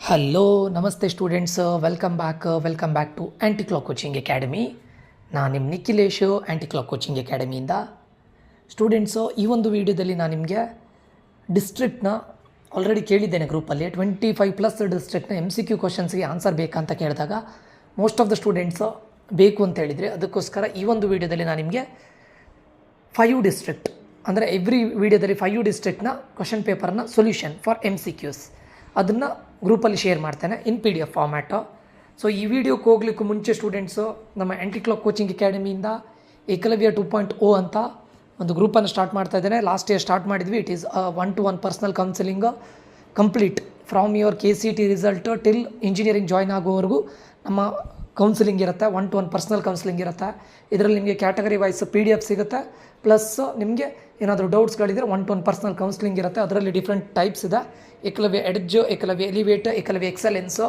Hello ನಮಸ್ತೆ students, welcome back to anti clock coaching academy. ನಾನು ನಿಮ್ಮ ನಿಖಿಲೇಶು ಆ್ಯಂಟಿ ಕ್ಲಾಕ್ ಕೋಚಿಂಗ್ ಅಕಾಡೆಮಿಯಿಂದ. ಸ್ಟೂಡೆಂಟ್ಸು, ಈ ಒಂದು ವಿಡಿಯೋದಲ್ಲಿ ನಾನು ನಿಮಗೆ ಡಿಸ್ಟ್ರಿಕ್ಟ್ನ ಆಲ್ರೆಡಿ ಕೇಳಿದ್ದೇನೆ ಗ್ರೂಪಲ್ಲಿ 25+ ಡಿಸ್ಟ್ರಿಕ್ಟ್ನ MCQ ಕ್ವಶನ್ಸ್ಗೆ ಆನ್ಸರ್ ಬೇಕಂತ ಕೇಳಿದಾಗ ಮೋಸ್ಟ್ ಆಫ್ ದ ಸ್ಟೂಡೆಂಟ್ಸು ಬೇಕು ಅಂತ ಹೇಳಿದರೆ, ಅದಕ್ಕೋಸ್ಕರ ಈ ಒಂದು ವಿಡಿಯೋದಲ್ಲಿ ನಾನು ನಿಮಗೆ 5 ಡಿಸ್ಟ್ರಿಕ್ಟ್ ಅಂದರೆ ಎವ್ರಿ ವಿಡಿಯೋದಲ್ಲಿ 5 ಡಿಸ್ಟ್ರಿಕ್ಟ್ನ ಕ್ವಶನ್ ಪೇಪರ್ನ ಸೊಲ್ಯೂಷನ್ ಫಾರ್ MCQs ಅದನ್ನು ಗ್ರೂಪಲ್ಲಿ ಶೇರ್ ಮಾಡ್ತೇನೆ ಇನ್ PDF ಫಾರ್ಮ್ಯಾಟು. ಸೊ ಈ ವಿಡಿಯೋಕ್ಕೆ ಹೋಗ್ಲಿಕ್ಕೂ ಮುಂಚೆ ಸ್ಟೂಡೆಂಟ್ಸು, ನಮ್ಮ ಆ್ಯಂಟಿ ಕ್ಲಾಕ್ ಕೋಚಿಂಗ್ ಅಕಾಡೆಮಿಯಿಂದ ಏಕಲವ್ಯ 2.0 ಅಂತ ಒಂದು ಗ್ರೂಪನ್ನು ಸ್ಟಾರ್ಟ್ ಮಾಡ್ತಾ ಇದ್ದೇನೆ. ಲಾಸ್ಟ್ ಇಯರ್ ಸ್ಟಾರ್ಟ್ ಮಾಡಿದ್ವಿ. It is 1-to-1 personal counselling complete from your KCET result till engineering join ಆಗೋವರೆಗೂ ನಮ್ಮ ಕೌನ್ಸಿಲಿಂಗ್ ಇರುತ್ತೆ. 1-to-1 ಪರ್ಸ್ನಲ್ ಕೌನ್ಸಿಲಿಂಗ್ ಇರುತ್ತೆ. ಇದರಲ್ಲಿ ನಿಮಗೆ ಕ್ಯಾಟಗರಿ ವೈಸ್ PDF ಸಿಗುತ್ತೆ. ಪ್ಲಸ್ ನಿಮಗೆ ಏನಾದರೂ ಡೌಟ್ಸ್ಗಳಿದ್ರೆ 1-to-1 ಪರ್ಸ್ನಲ್ ಕೌನ್ಸಿಲಿಂಗ್ ಇರುತ್ತೆ. ಅದರಲ್ಲಿ ಡಿಫ್ರೆಂಟ್ ಟೈಪ್ಸ್ ಇದೆ. Eklavya edge, Eklavya elevate, Eklavya excellence.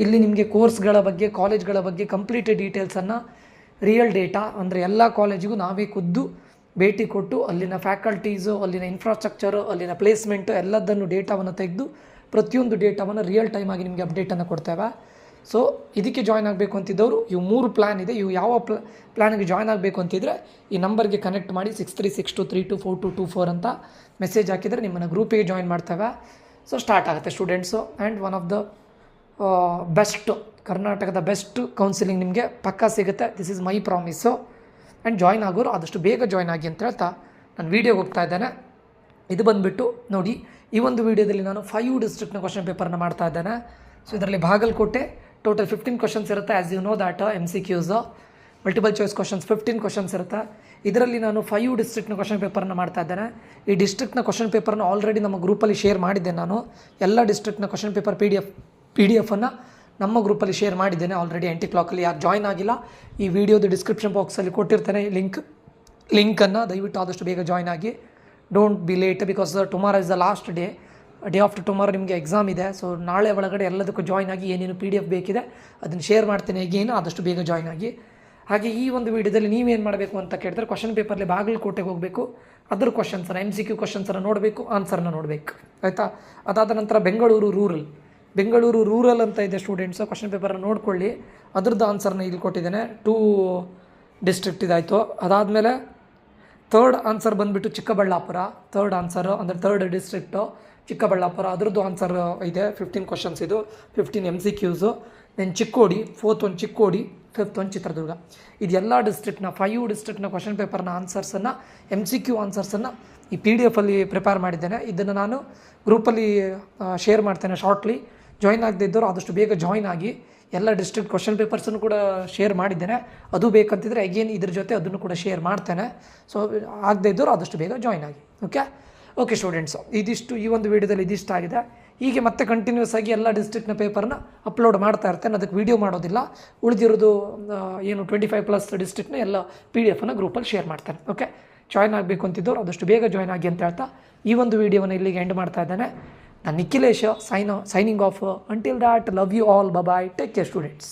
ಇಲ್ಲಿ ನಿಮಗೆ ಕೋರ್ಸ್ಗಳ ಬಗ್ಗೆ, ಕಾಲೇಜ್ಗಳ ಬಗ್ಗೆ ಕಂಪ್ಲೀಟ್ ಡೀಟೇಲ್ಸನ್ನು, ರಿಯಲ್ ಡೇಟಾ ಅಂದರೆ ಎಲ್ಲ ಕಾಲೇಜಿಗೂ ನಾವೇ ಖುದ್ದು ಭೇಟಿ ಕೊಟ್ಟು ಅಲ್ಲಿನ ಫ್ಯಾಕಲ್ಟೀಸು, ಅಲ್ಲಿನ ಇನ್ಫ್ರಾಸ್ಟ್ರಕ್ಚರು, ಅಲ್ಲಿನ ಪ್ಲೇಸ್ಮೆಂಟು ಎಲ್ಲದನ್ನು ಡೇಟಾವನ್ನು ತೆಗೆದು ಪ್ರತಿಯೊಂದು ಡೇಟಾವನ್ನು ರಿಯಲ್ ಟೈಮ್ ಆಗಿ ನಿಮಗೆ ಅಪ್ಡೇಟನ್ನು ಕೊಡ್ತೇವೆ. ಸೊ ಇದಕ್ಕೆ ಜಾಯ್ನ್ ಆಗಬೇಕು ಅಂತಿದ್ದವರು ಇವು 3 ಪ್ಲ್ಯಾನ್ ಇದೆ. ಇವು ಯಾವ ಪ್ಲ್ಯಾನ್ಗೆ ಜಾಯ್ನ್ ಆಗಬೇಕು ಅಂತಿದ್ರೆ ಈ ನಂಬರ್ಗೆ ಕನೆಕ್ಟ್ ಮಾಡಿ 6362324224 ಅಂತ ಮೆಸೇಜ್ ಹಾಕಿದರೆ ನಿಮ್ಮನ್ನು ಗ್ರೂಪಿಗೆ ಜಾಯ್ನ್ ಮಾಡ್ತೇವೆ. ಸೊ ಸ್ಟಾರ್ಟ್ ಆಗುತ್ತೆ students. And one of the best, ಕರ್ನಾಟಕದ ಬೆಸ್ಟ್ ಕೌನ್ಸಿಲಿಂಗ್ ನಿಮಗೆ ಪಕ್ಕಾ ಸಿಗುತ್ತೆ. This is my promise. And join ಆಗೋರು ಆದಷ್ಟು ಬೇಗ ಜಾಯ್ನ್ ಆಗಿ ಅಂತ ಹೇಳ್ತಾ ನಾನು ವೀಡಿಯೋಗೆ ಹೋಗ್ತಾ ಇದ್ದೇನೆ. ಇದು ಬಂದುಬಿಟ್ಟು ನೋಡಿ, ಈ ಒಂದು ವೀಡಿಯೋದಲ್ಲಿ ನಾನು 5 ಡಿಸ್ಟ್ರಿಕ್ಟ್ನ ಕ್ವಶನ್ ಪೇಪರ್ನ ಮಾಡ್ತಾ ಇದ್ದೇನೆ. ಸೊ ಇದರಲ್ಲಿ ಬಾಗಲಕೋಟೆ ಟೋಟಲ್ 15 ಕ್ವಶನ್ಸ್ ಇರುತ್ತೆ. As you know that MCQs multiple choice questions 15 questions ಇರುತ್ತೆ. ಇದರಲ್ಲಿ ನಾನು 5 ಡಿಸ್ಟ್ರಿಕ್ಟ್ನ ಕ್ವಶನ್ ಪೇಪರ್ನ ಮಾಡ್ತಾ ಇದ್ದೇನೆ. ಈ ಡಿಸ್ಟ್ರಿಕ್ಟ್ನ ಕ್ವಶನ್ ಪೇಪರ್ನ ಆಲ್ರೆಡಿ ನಮ್ಮ ಗ್ರೂಪಲ್ಲಿ ಶೇರ್ ಮಾಡಿದ್ದೇನೆ. ನಾನು ಎಲ್ಲ ಡಿಸ್ಟ್ರಿಕ್ಟ್ನ ಕ್ವಶನ್ ಪೇಪರ್ PDF ಅನ್ನು ನಮ್ಮ ಗ್ರೂಪಲ್ಲಿ ಶೇರ್ ಮಾಡಿದ್ದೇನೆ ಆಲ್ರೆಡಿ. ಆ್ಯಂಟಿ ಕ್ಲಾಕಲ್ಲಿ ಯಾರು ಜಾಯ್ನ್ ಆಗಿಲ್ಲ, ಈ ವಿಡಿಯೋದು ಡಿಸ್ಕ್ರಿಪ್ಷನ್ ಬಾಕ್ಸಲ್ಲಿ ಕೊಟ್ಟಿರ್ತೇನೆ ಲಿಂಕನ್ನು. ದಯವಿಟ್ಟು ಆದಷ್ಟು ಬೇಗ ಜಾಯ್ನ್ ಆಗಿ. Don't be late, because tomorrow is the last day after tomorrow ನಿಮಗೆ ಎಕ್ಸಾಮ್ ಇದೆ. ಸೊ ನಾಳೆ ಒಳಗಡೆ ಎಲ್ಲದಕ್ಕೂ ಜಾಯ್ನ್ ಆಗಿ ಏನೇನು PDF ಬೇಕಿದೆ ಅದನ್ನು ಶೇರ್ ಮಾಡ್ತೇನೆ. ಈಗೇನು ಆದಷ್ಟು ಬೇಗ ಜಾಯ್ನ್ ಆಗಿ. ಹಾಗೆ ಈ ಒಂದು ವಿಡಿಯೋದಲ್ಲಿ ನೀವೇನು ಮಾಡಬೇಕು ಅಂತ ಕೇಳಿದ್ರೆ, ಕ್ವಶನ್ ಪೇಪರ್ಲಿ ಬಾಗಲಕೋಟೆಗೆ ಹೋಗಬೇಕು, ಅದ್ರ ಕ್ವಶನ್ಸನ್ನು MCQ ಕ್ವಶನ್ಸನ್ನು ನೋಡಬೇಕು, ಆನ್ಸರ್ನ ನೋಡಬೇಕು, ಆಯಿತಾ. ಅದಾದ ನಂತರ ಬೆಂಗಳೂರು ರೂರಲ್ ಅಂತ ಇದೆ ಸ್ಟೂಡೆಂಟ್ಸು. ಕ್ವಶನ್ ಪೇಪರ್ನ ನೋಡ್ಕೊಳ್ಳಿ, ಅದ್ರದ್ದು ಆನ್ಸರ್ನ ಇಲ್ಲಿ ಕೊಟ್ಟಿದ್ದೇನೆ. 2 ಡಿಸ್ಟ್ರಿಕ್ಟ್ ಇದಾಯಿತು. ಅದಾದಮೇಲೆ ಥರ್ಡ್ ಆನ್ಸರ್ ಬಂದುಬಿಟ್ಟು ಚಿಕ್ಕಬಳ್ಳಾಪುರ. ಥರ್ಡ್ ಆನ್ಸರು ಅಂದರೆ ಥರ್ಡ್ ಡಿಸ್ಟ್ರಿಕ್ಟು ಚಿಕ್ಕಬಳ್ಳಾಪುರ, ಅದರದ್ದು ಆನ್ಸರ್ ಇದೆ. 15 ಕ್ವಶನ್ಸ್ ಇದು, 15 MCQs. ದೆನ್ ಚಿಕ್ಕೋಡಿ, 4th ಒಂದು ಚಿಕ್ಕೋಡಿ, 5th ಒಂದು ಚಿತ್ರದುರ್ಗ. ಇದೆಲ್ಲ ಡಿಸ್ಟ್ರಿಕ್ಟ್ನ 5 ಡಿಸ್ಟ್ರಿಕ್ಟ್ನ ಕ್ವಶನ್ ಪೇಪರ್ನ ಆನ್ಸರ್ಸನ್ನು, MCQ ಆನ್ಸರ್ಸನ್ನು ಈ PDF ಪ್ರಿಪೇರ್ ಮಾಡಿದ್ದೇನೆ. ಇದನ್ನು ನಾನು ಗ್ರೂಪಲ್ಲಿ ಶೇರ್ ಮಾಡ್ತೇನೆ ಶಾರ್ಟ್ಲಿ. ಜಾಯ್ನ್ ಆಗದೇ ಇದ್ದವರು ಆದಷ್ಟು ಬೇಗ ಜಾಯ್ನ್ ಆಗಿ. ಎಲ್ಲ ಡಿಸ್ಟ್ರಿಕ್ಟ್ ಕ್ವಶನ್ ಪೇಪರ್ಸನ್ನು ಕೂಡ ಶೇರ್ ಮಾಡಿದ್ದೇನೆ. ಅದು ಬೇಕಂತಿದ್ರೆ ಅಗೇನ್ ಇದ್ರ ಜೊತೆ ಅದನ್ನು ಕೂಡ ಶೇರ್ ಮಾಡ್ತೇನೆ. ಸೊ ಆಗದೇ ಇದ್ದವರು ಆದಷ್ಟು ಬೇಗ ಜಾಯ್ನ್ ಆಗಿ. ಓಕೆ ಸ್ಟೂಡೆಂಟ್ಸು, ಇದಿಷ್ಟು ಈ ಒಂದು ವೀಡಿಯೋದಲ್ಲಿ ಇದಿಷ್ಟ ಆಗಿದೆ. ಹೀಗೆ ಮತ್ತೆ ಕಂಟಿನ್ಯೂಸ್ ಆಗಿ ಎಲ್ಲ ಡಿಸ್ಟ್ರಿಕ್ಟ್ನ ಪೇಪರ್ನ ಅಪ್ಲೋಡ್ ಮಾಡ್ತಾ ಇರ್ತೇನೆ. ಅದಕ್ಕೆ ವೀಡಿಯೋ ಮಾಡೋದಿಲ್ಲ. ಉಳಿದಿರೋದು ಏನು 25+ ಡಿಸ್ಟ್ರಿಕ್ಟ್ನ ಎಲ್ಲ PDF ಗ್ರೂಪಲ್ಲಿ ಶೇರ್ ಮಾಡ್ತೇನೆ. ಓಕೆ, ಜಾಯ್ನ್ ಆಗಬೇಕು ಅಂತಿದ್ದವರು ಆದಷ್ಟು ಬೇಗ ಜಾಯ್ನ್ ಆಗಿ ಅಂತ ಹೇಳ್ತಾ ಈ ಒಂದು ವೀಡಿಯೋವನ್ನು ಇಲ್ಲಿಗೆ ಎಂಡ್ ಮಾಡ್ತಾ ಇದ್ದೇನೆ. ನಾನು Nikhilesh signing off. Until that, love you all, bye, take care students.